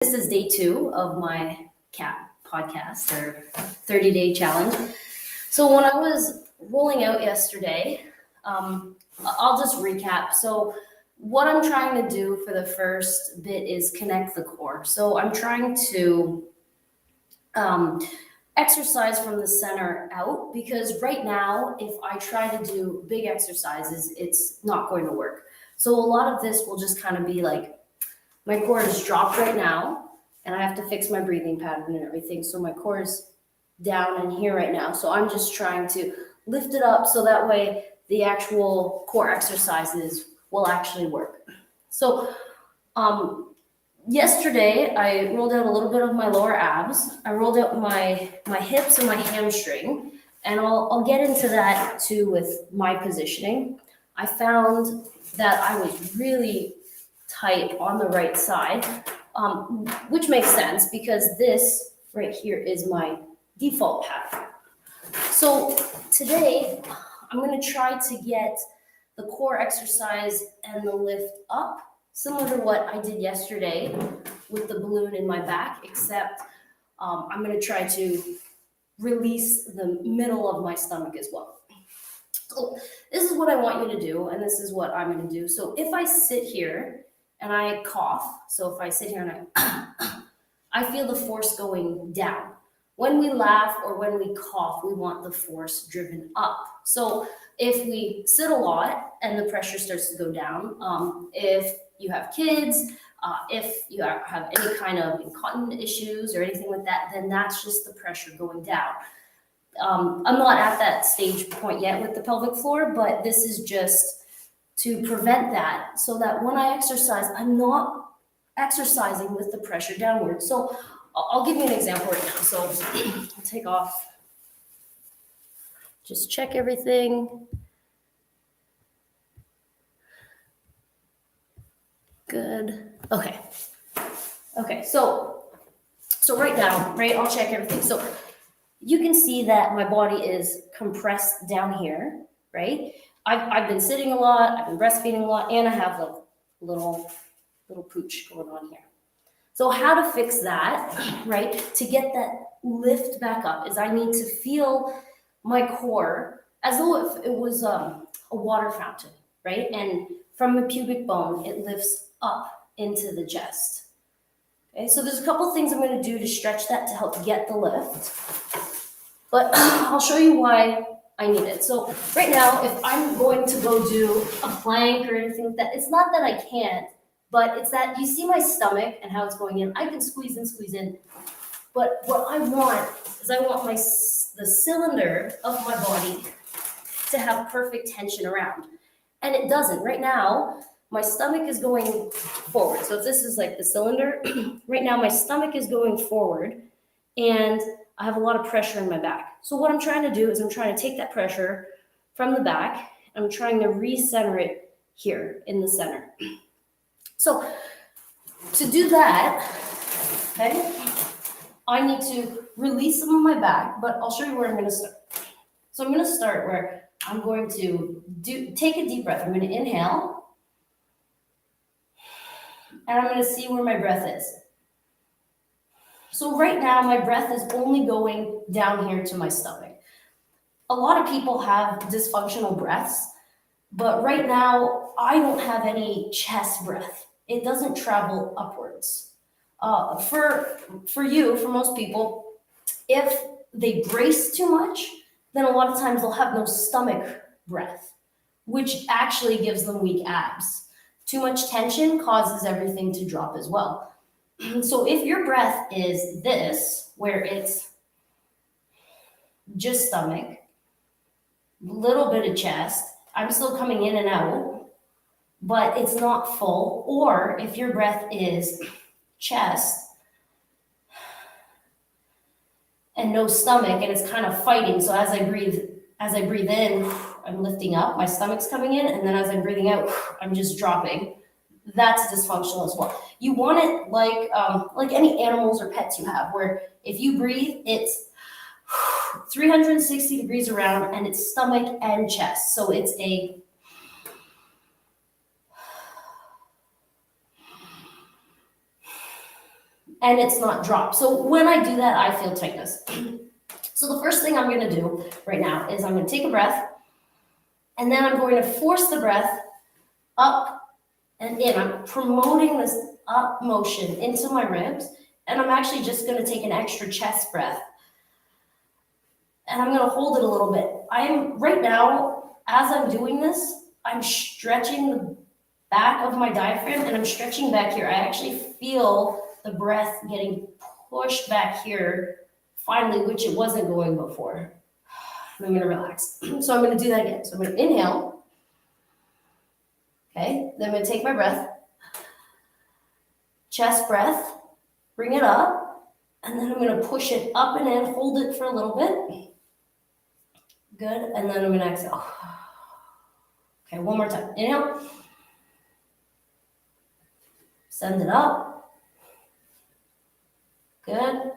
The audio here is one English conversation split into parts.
This is day 2 of my CAP podcast or 30-day challenge. So when I was rolling out yesterday, I'll just recap. So what I'm trying to do for the first bit is connect the core. So I'm trying to exercise from the center out, because right now, if I try to do big exercises, it's not going to work. So a lot of this will just kind of be like, my core is dropped right now, and I have to fix my breathing pattern and everything. So my core is down in here right now. So I'm just trying to lift it up so that way the actual core exercises will actually work. So yesterday I rolled out a little bit of my lower abs. I rolled out my hips and my hamstring, and I'll get into that too with my positioning. I found that I was really tight on the right side, which makes sense because this right here is my default pattern. So today I'm going to try to get the core exercise and the lift up, similar to what I did yesterday with the balloon in my back, except I'm going to try to release the middle of my stomach as well. So this is what I want you to do, and this is what I'm going to do. So if I sit here and I cough, so if I sit here and I feel the force going down. When we laugh or when we cough, we want the force driven up. So if we sit a lot and the pressure starts to go down, if you have kids, if you have any kind of incontinence issues or anything like that, then that's just the pressure going down. I'm not at that stage point yet with the pelvic floor, but this is just to prevent that, so that when I exercise, I'm not exercising with the pressure downward. So I'll give you an example right now. So I'll take off, just check everything. Good. Okay, so right now, right, I'll check everything. So you can see that my body is compressed down here, right? I've been sitting a lot, I've been breastfeeding a lot, and I have like little pooch going on here. So how to fix that, right, to get that lift back up, is I need to feel my core as though if it was a water fountain, right? And from the pubic bone, it lifts up into the chest. Okay, so there's a couple things I'm going to do to stretch that to help get the lift. But I'll show you why I need it. So right now, if I'm going to go do a plank or anything like that, it's not that I can't, but it's that you see my stomach and how it's going in. I can squeeze in. But what I want is I want the cylinder of my body to have perfect tension around. And it doesn't. Right now, my stomach is going forward. So if this is like the cylinder, right now my stomach is going forward and I have a lot of pressure in my back. So what I'm trying to do is I'm trying to take that pressure from the back and I'm trying to recenter it here in the center. So to do that, okay, I need to release some of my back, but I'll show you where I'm going to start. So I'm going to start where I'm going to take a deep breath. I'm going to inhale, and I'm going to see where my breath is. So right now, my breath is only going down here to my stomach. A lot of people have dysfunctional breaths, but right now, I don't have any chest breath. It doesn't travel upwards. For most people, if they brace too much, then a lot of times they'll have no stomach breath, which actually gives them weak abs. Too much tension causes everything to drop as well. So if your breath is this, where it's just stomach, little bit of chest, I'm still coming in and out, but it's not full. Or if your breath is chest and no stomach and it's kind of fighting, so as I breathe in, I'm lifting up, my stomach's coming in, and then as I'm breathing out, I'm just dropping. That's dysfunctional as well. You want it like any animals or pets you have, where if you breathe, it's 360 degrees around and it's stomach and chest. So it's a and it's not dropped. So when I do that, I feel tightness. So the first thing I'm going to do right now is I'm going to take a breath, and then I'm going to force the breath up and in. I'm promoting this up motion into my ribs, and I'm actually just going to take an extra chest breath. And I'm going to hold it a little bit. I'm right now, as I'm doing this, I'm stretching the back of my diaphragm, and I'm stretching back here. I actually feel the breath getting pushed back here, finally, which it wasn't going before. And I'm going to relax. So I'm going to do that again. So I'm going to inhale. Okay, then I'm going to take my breath, chest breath, bring it up, and then I'm going to push it up and in, hold it for a little bit. Good, and then I'm going to exhale. Okay, one more time. Inhale. Send it up. Good.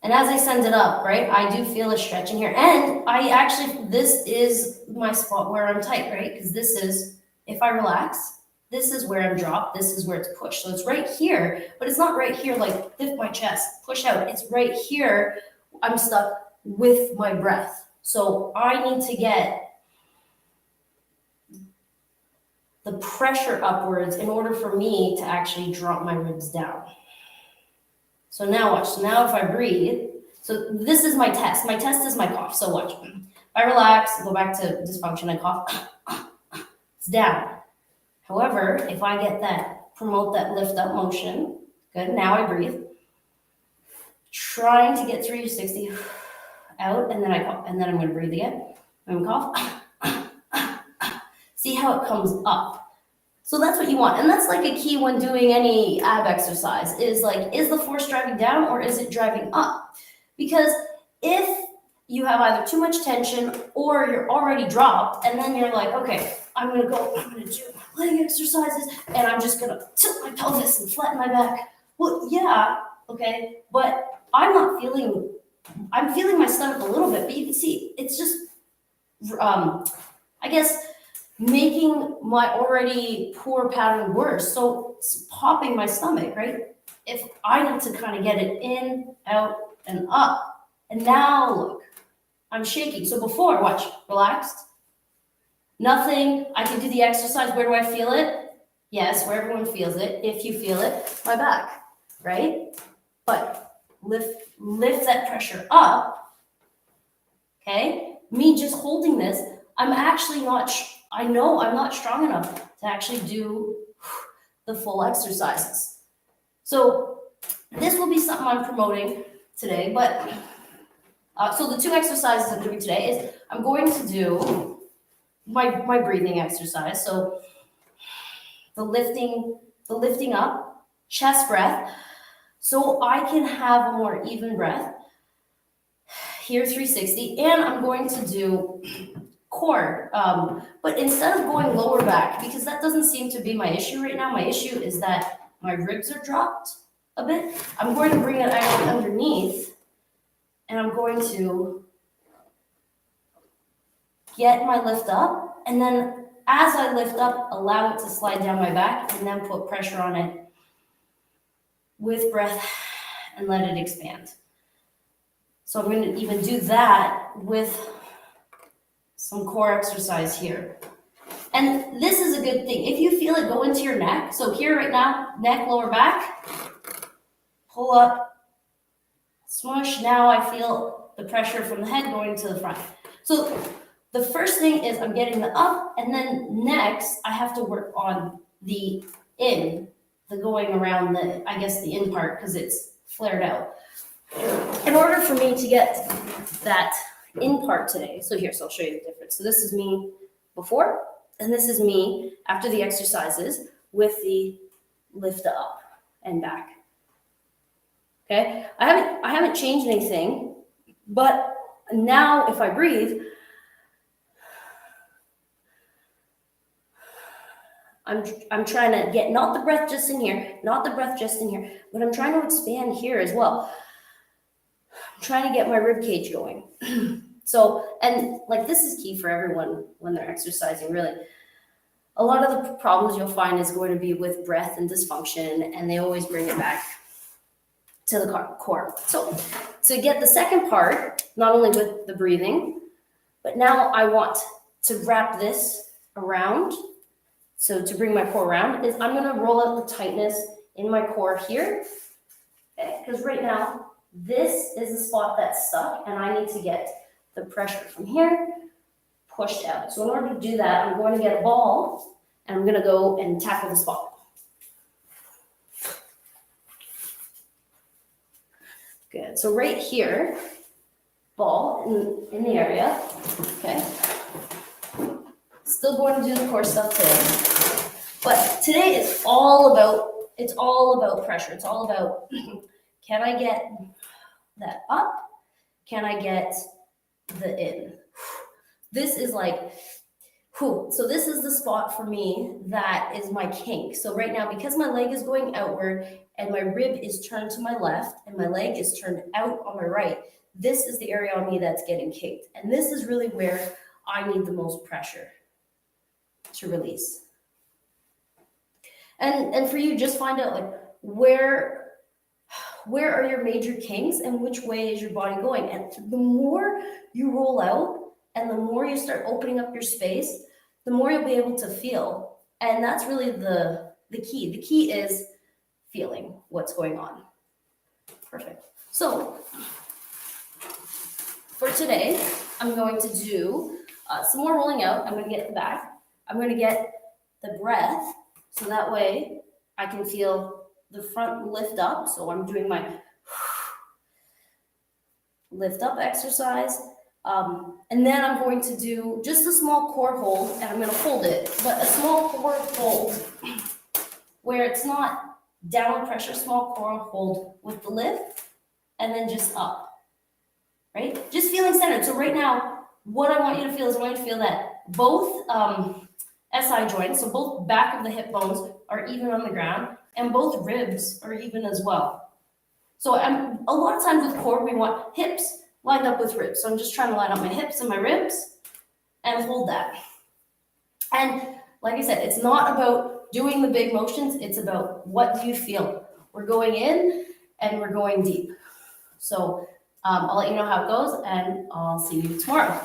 And as I send it up, right, I do feel a stretch in here. And I actually, this is my spot where I'm tight, right? Because this is, if I relax, this is where I'm dropped. This is where it's pushed. So it's right here, but it's not right here like lift my chest, push out. It's right here. I'm stuck with my breath. So I need to get the pressure upwards in order for me to actually drop my ribs down. So now watch. So now if I breathe, so this is my test. My test is my cough. So watch. If I relax, go back to dysfunction and cough, it's down. However, if I get that, promote that lift up motion, good. Now I breathe. Trying to get 360 out, and then I cough, and then I'm going to breathe again. I'm going to cough. See how it comes up. So that's what you want. And that's like a key when doing any ab exercise is like, is the force driving down or is it driving up? Because if you have either too much tension or you're already dropped and then you're like, okay, I'm going to do leg exercises and I'm just going to tilt my pelvis and flatten my back. Well, yeah, okay, but I'm feeling my stomach a little bit, but you can see it's just, I guess, making my already poor pattern worse. So it's popping my stomach, right? If I need to kind of get it in, out, and up. And now look, I'm shaking. So before, watch, relaxed. Nothing. I can do the exercise. Where do I feel it? Yes, where everyone feels it. If you feel it, my back, right? But lift that pressure up. Okay? Me just holding this, I'm actually not, I know I'm not strong enough to actually do the full exercises. So this will be something I'm promoting today, but so the two exercises I'm doing today is I'm going to do my breathing exercise. So the lifting up, chest breath, so I can have a more even breath. Here, 360, and I'm going to do core, but instead of going lower back, because that doesn't seem to be my issue right now, my issue is that my ribs are dropped a bit. I'm going to bring it actually underneath, and I'm going to get my lift up, and then as I lift up, allow it to slide down my back, and then put pressure on it with breath and let it expand. So I'm going to even do that with some core exercise here. And this is a good thing. If you feel it go into your neck, so here right now, neck, lower back, pull up, smush. Now I feel the pressure from the head going to the front. So the first thing is I'm getting the up, and then next I have to work on the in, the going around the, I guess the in part, because it's flared out. In order for me to get that in part today, so here, so I'll show you the difference. So this is me before, and this is me after the exercises with the lift up and back. Okay, I haven't changed anything, but now if I breathe, I'm trying to get not the breath just in here, but I'm trying to expand here as well. I'm trying to get my rib cage going. So, and like this is key for everyone when they're exercising, really. A lot of the problems you'll find is going to be with breath and dysfunction, and they always bring it back to the core. So to get the second part, not only with the breathing, but now I want to wrap this around. So to bring my core around is I'm gonna roll out the tightness in my core here. Okay, because right now, this is the spot that's stuck and I need to get the pressure from here pushed out. So in order to do that, I'm going to get a ball and I'm gonna go and tackle the spot. Good, so right here, ball in the area, okay? Still going to do the core stuff today, but today it's all about pressure. It's all about, can I get that up? Can I get the in? This is like, so this is the spot for me that is my kink. So right now, because my leg is going outward and my rib is turned to my left and my leg is turned out on my right, this is the area on me that's getting kinked. And this is really where I need the most pressure to release. And for you, just find out like where are your major kinks and which way is your body going. And the more you roll out and the more you start opening up your space, the more you'll be able to feel. And that's really the key. The key is feeling what's going on. Perfect. So for today, I'm going to do some more rolling out. I'm going to get the back. I'm going to get the breath. So that way I can feel the front lift up. So I'm doing my lift up exercise. And then I'm going to do just a small core hold, and I'm going to hold it, but a small core hold where it's not downward pressure, small core hold with the lift, and then just up, right? Just feeling centered. So right now, what I want you to feel is I want you to feel that both SI joints, so both back of the hip bones are even on the ground, and both ribs are even as well. So a lot of times with core, we want hips lined up with ribs. So I'm just trying to line up my hips and my ribs and hold that. And like I said, it's not about doing the big motions. It's about what do you feel? We're going in and we're going deep. So I'll let you know how it goes and I'll see you tomorrow.